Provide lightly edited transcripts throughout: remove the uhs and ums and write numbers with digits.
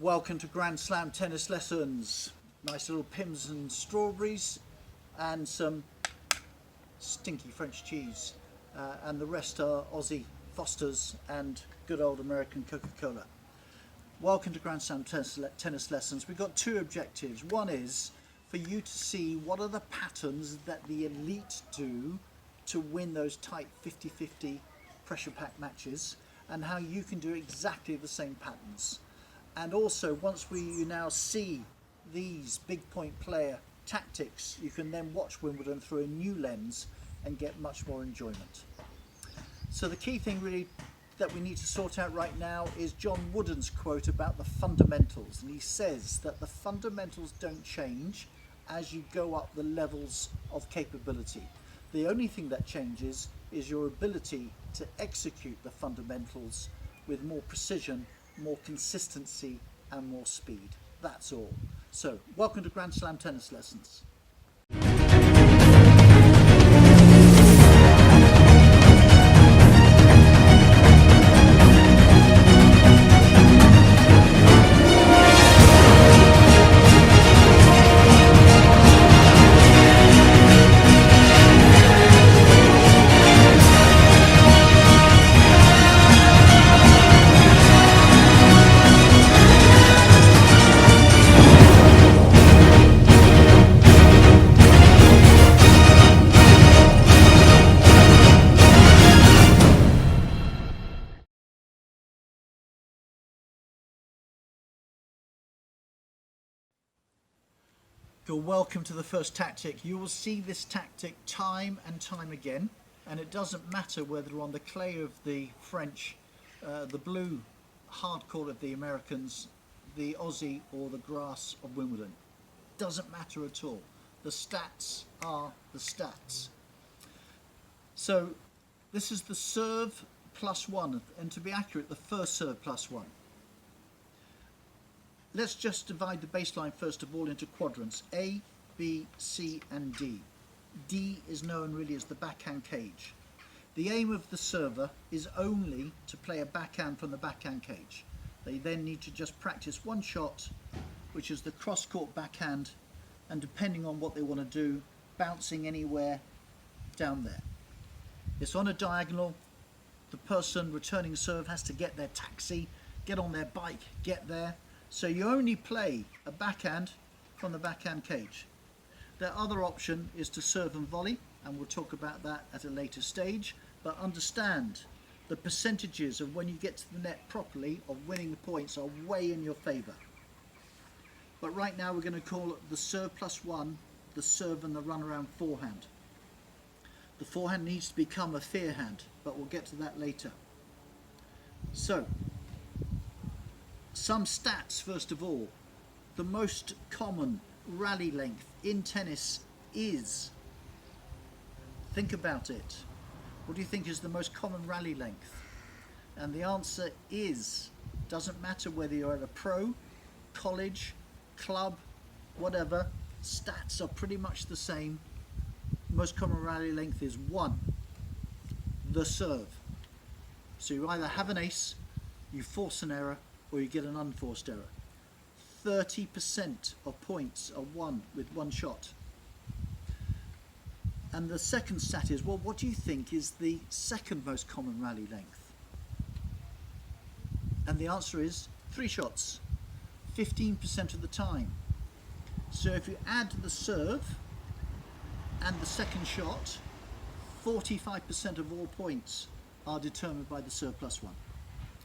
Welcome to Grand Slam tennis lessons. Nice little pims and strawberries and some stinky French cheese, and the rest are Aussie Fosters and good old American Coca Cola. Welcome to Grand Slam tennis lessons. We've got two objectives. One is for you to see what are the patterns that the elite do to win those tight 50-50 pressure pack matches, and how you can do exactly the same patterns. And also, once you now see these big point player tactics, you can then watch Wimbledon through a new lens and get much more enjoyment. So the key thing really that we need to sort out right now is John Wooden's quote about the fundamentals, and he says that the fundamentals don't change as you go up the levels of capability. The only thing that changes is your ability to execute the fundamentals with more precision, more consistency and more speed. That's all. So, welcome to Grand Slam tennis lessons. Welcome to the first tactic. You will see this tactic time and time again, and it doesn't matter whether on the clay of the French, the blue hard court of the Americans, the Aussie or the grass of Wimbledon. Doesn't matter at all. The stats are the stats. So this is the serve +1, and to be accurate, the first serve +1. Let's just divide the baseline first of all into quadrants, A, B, C and D. D is known really as the backhand cage. The aim of the server is only to play a backhand from the backhand cage. They then need to just practice one shot, which is the cross-court backhand, and depending on what they want to do, bouncing anywhere down there. It's on a diagonal. The person returning serve has to get their taxi, get on their bike, get there. So you only play a backhand from the backhand cage. Their other option is to serve and volley, and we'll talk about that at a later stage, but understand the percentages of when you get to the net properly of winning the points are way in your favour. But right now we're going to call it the serve +1, the serve and the runaround forehand. The forehand needs to become a fair hand, but we'll get to that later. So, some stats first of all. The most common rally length in tennis is, think about it, what do you think is the most common rally length? And the answer is, doesn't matter whether you're at a pro, college, club, whatever, stats are pretty much the same. Most common rally length is 1, the serve. So you either have an ace, you force an error, or you get an unforced error. 30% of points are won with one shot. And the second stat is, well, what do you think is the second most common rally length? And the answer is 3 shots, 15% of the time. So if you add the serve and the second shot, 45% of all points are determined by the serve +1.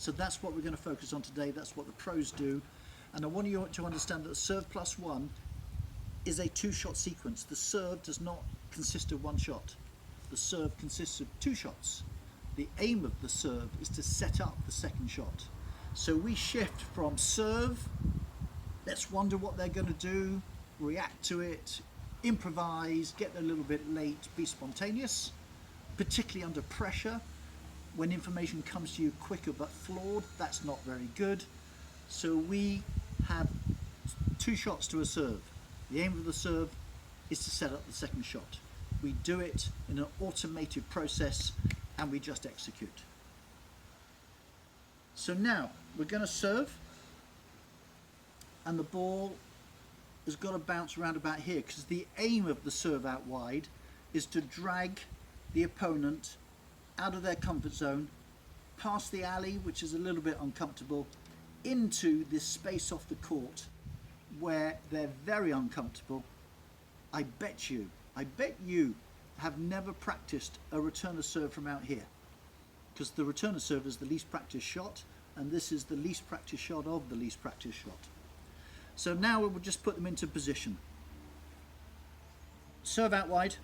So that's what we're going to focus on today. That's what the pros do. And I want you to understand that the serve +1 is a 2-shot sequence. The serve does not consist of 1 shot. The serve consists of 2 shots. The aim of the serve is to set up the second shot. So we shift from serve, let's wonder what they're going to do, react to it, improvise, get a little bit late, be spontaneous, particularly under pressure. When information comes to you quicker but flawed, that's not very good. So we have 2 shots to a serve. The aim of the serve is to set up the second shot. We do it in an automated process and we just execute. So now we're going to serve and the ball has got to bounce around about here, because the aim of the serve out wide is to drag the opponent out of their comfort zone, past the alley, which is a little bit uncomfortable, into this space off the court where they're very uncomfortable. I bet you have never practiced a return of serve from out here, because the return of serve is the least practiced shot, and this is the least practiced shot of the least practiced shot. So now we will just put them into position. Serve out wide.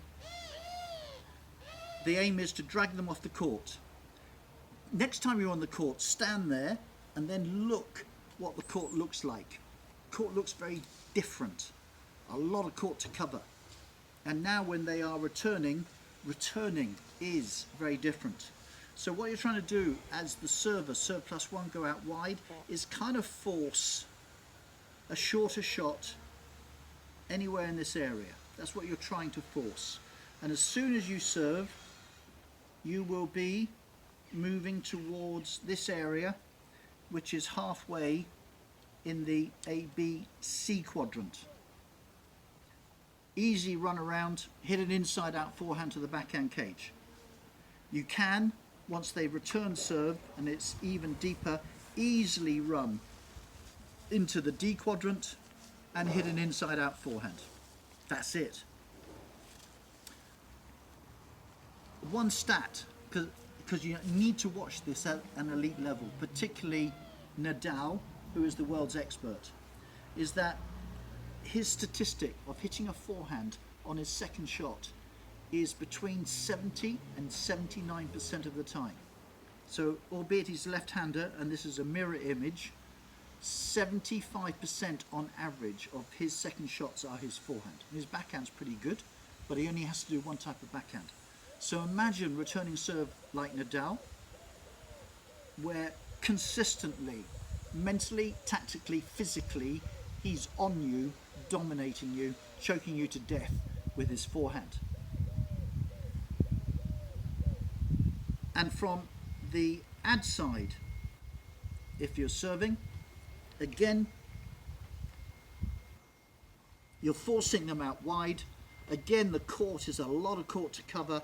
The aim is to drag them off the court. Next time you're on the court, stand there and then look what the court looks like. Court looks very different. A lot of court to cover. And now when they are returning is very different. So what you're trying to do as the server, serve plus one, go out wide, is kind of force a shorter shot anywhere in this area. That's what you're trying to force. And as soon as you serve, you will be moving towards this area, which is halfway in the A-B-C quadrant. Easy run around, hit an inside out forehand to the backhand cage. You can, once they return serve and it's even deeper, easily run into the D quadrant and hit an inside out forehand. That's it. One stat, because you need to watch this at an elite level, particularly Nadal, who is the world's expert, is that his statistic of hitting a forehand on his second shot is between 70 and 79% of the time. So, albeit he's left-hander, and this is a mirror image, 75% on average of his second shots are his forehand. His backhand's pretty good, but he only has to do one type of backhand. So imagine returning serve like Nadal, where consistently, mentally, tactically, physically, he's on you, dominating you, choking you to death with his forehand. And from the ad side, if you're serving, again, you're forcing them out wide. Again, the court is a lot of court to cover.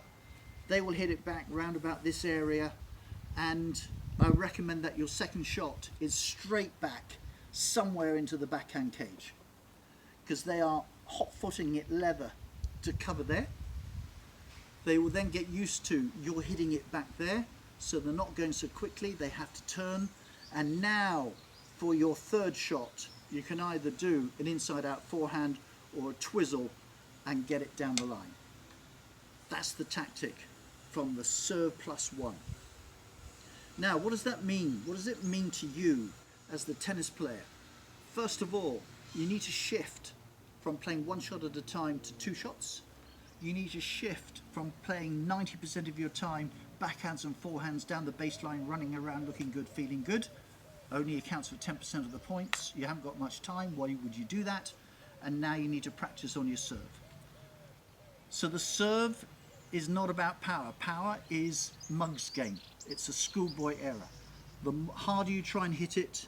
They will hit it back round about this area, and I recommend that your second shot is straight back somewhere into the backhand cage, because they are hot-footing it leather to cover there. They will then get used to you're hitting it back there, so they're not going so quickly, they have to turn. And now for your third shot, you can either do an inside out forehand or a twizzle and get it down the line. That's the tactic from the serve plus one. Now, what does that mean? What does it mean to you as the tennis player? First of all, you need to shift from playing one shot at a time to two shots. You need to shift from playing 90% of your time backhands and forehands down the baseline, running around looking good, feeling good. Only accounts for 10% of the points. You haven't got much time. Why would you do that? And now you need to practice on your serve. So the serve is not about power. Power is mug's game. It's a schoolboy error. The harder you try and hit it,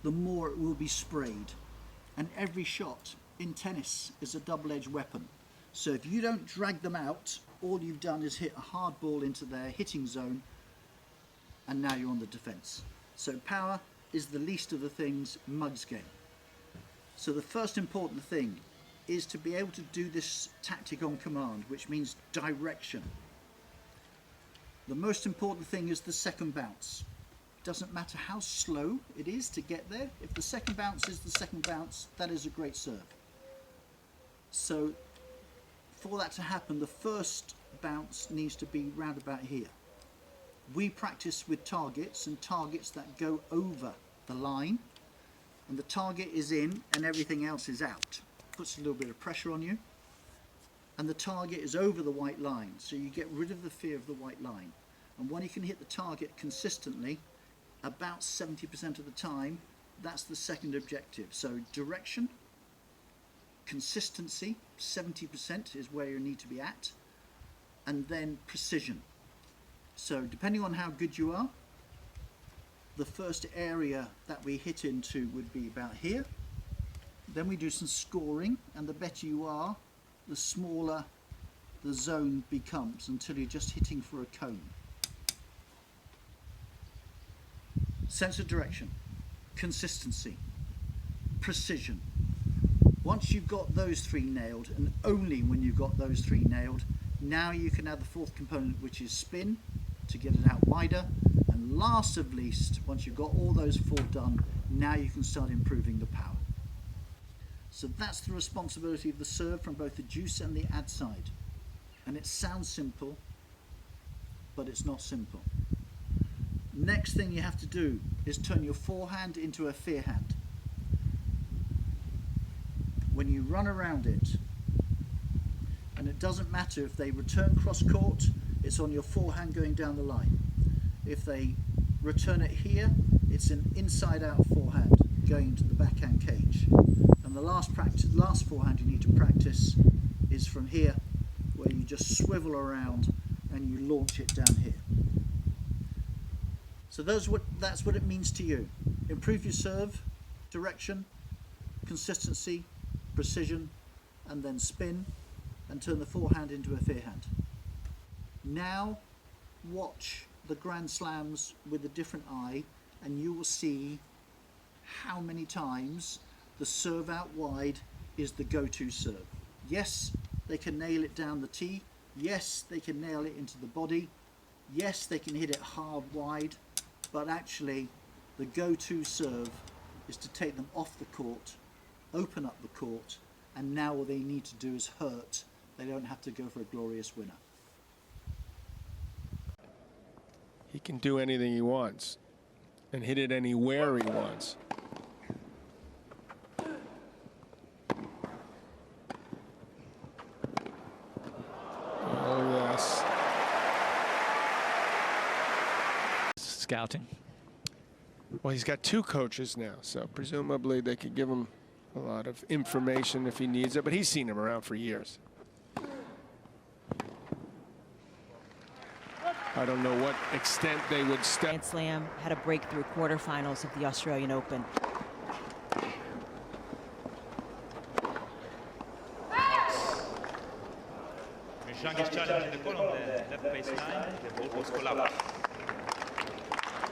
the more it will be sprayed. And every shot in tennis is a double-edged weapon. So if you don't drag them out, all you've done is hit a hard ball into their hitting zone, and now you're on the defense. So power is the least of the things, mug's game. So the first important thing is to be able to do this tactic on command, which means direction. The most important thing is the second bounce. Doesn't matter how slow it is to get there. If the second bounce is the second bounce, that is a great serve. So for that to happen, the first bounce needs to be round about here. We practice with targets, and targets that go over the line, and the target is in and everything else is out. Puts a little bit of pressure on you, and the target is over the white line, so you get rid of the fear of the white line. And when you can hit the target consistently about 70% of the time, that's the second objective. So direction, consistency, 70% is where you need to be at, and then precision. So depending on how good you are, the first area that we hit into would be about here, Then we do some scoring, and the better you are, the smaller the zone becomes until you're just hitting for a cone. Sense of direction, consistency, precision. Once you've got those three nailed, and only when you've got those three nailed, now you can add the fourth component, which is spin, to get it out wider. And last of least, once you've got all those four done, now you can start improving the power. So that's the responsibility of the serve from both the juice and the ad side. And it sounds simple, but it's not simple. Next thing you have to do is turn your forehand into a fair hand. When you run around it, and it doesn't matter if they return cross court, it's on your forehand going down the line. If they return it here, it's an inside out forehand going into the backhand cage. And the last forehand you need to practice is from here, where you just swivel around and you launch it down here. So that's what it means to you. Improve your serve, direction, consistency, precision, and then spin and turn the forehand into a fair hand. Now watch the Grand Slams with a different eye, and you will see how many times the serve out wide is the go-to serve. Yes, they can nail it down the tee. Yes, they can nail it into the body. Yes, they can hit it hard wide, but actually the go-to serve is to take them off the court, open up the court, and now all they need to do is hurt. They don't have to go for a glorious winner. He can do anything he wants and hit it anywhere he wants. Oh, yes. Scouting. Well, he's got two coaches now, so presumably they could give him a lot of information if he needs it, but he's seen him around for years. I don't know what extent they would step. Grand Slam had a breakthrough quarterfinals of the Australian Open.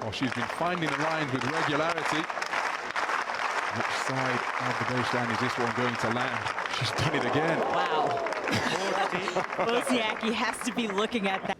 Well, she's been finding the lines with regularity. Which side of the baseline is this one going to land? She's done it again. Wow. Wozniacki has to be looking at that.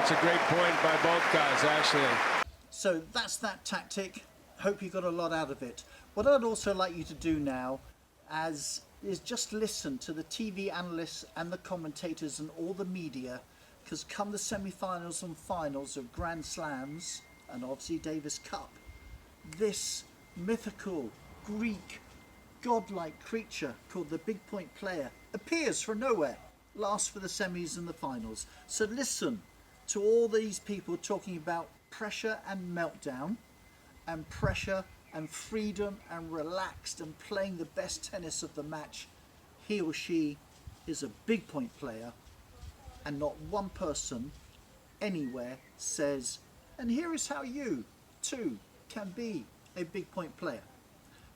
That's a great point by both guys, actually. So that's that tactic. Hope you got a lot out of it. What I'd also like you to do now is just listen to the TV analysts and the commentators and all the media, because come the semi-finals and finals of Grand Slams and obviously Davis Cup, this mythical Greek godlike creature called the big point player appears from nowhere, lasts for the semis and the finals. So listen to all these people talking about pressure and meltdown, and pressure and freedom and relaxed and playing the best tennis of the match. He or she is a big point player, and not one person anywhere says, and here is how you too can be a big point player.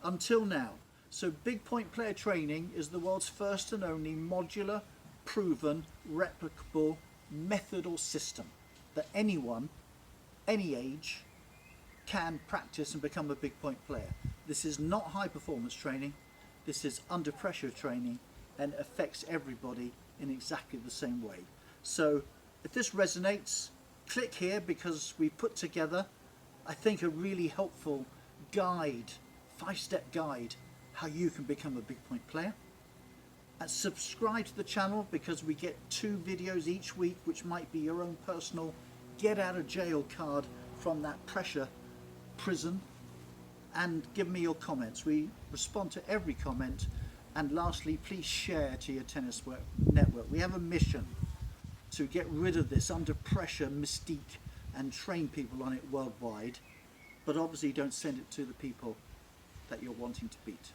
Until now. So big point player training is the world's first and only modular, proven, replicable method or system that anyone, any age, can practice and become a big point player. This is not high performance training, this is under pressure training, and affects everybody in exactly the same way. So if this resonates, click here, because we put together, I think, a really helpful guide, 5-step guide, how you can become a big point player. And subscribe to the channel, because we get 2 videos each week, which might be your own personal get out of jail card from that pressure prison. And give me your comments. We respond to every comment. And lastly, please share to your tennis network. We have a mission to get rid of this under pressure mystique and train people on it worldwide. but obviously don't send it to the people that you're wanting to beat.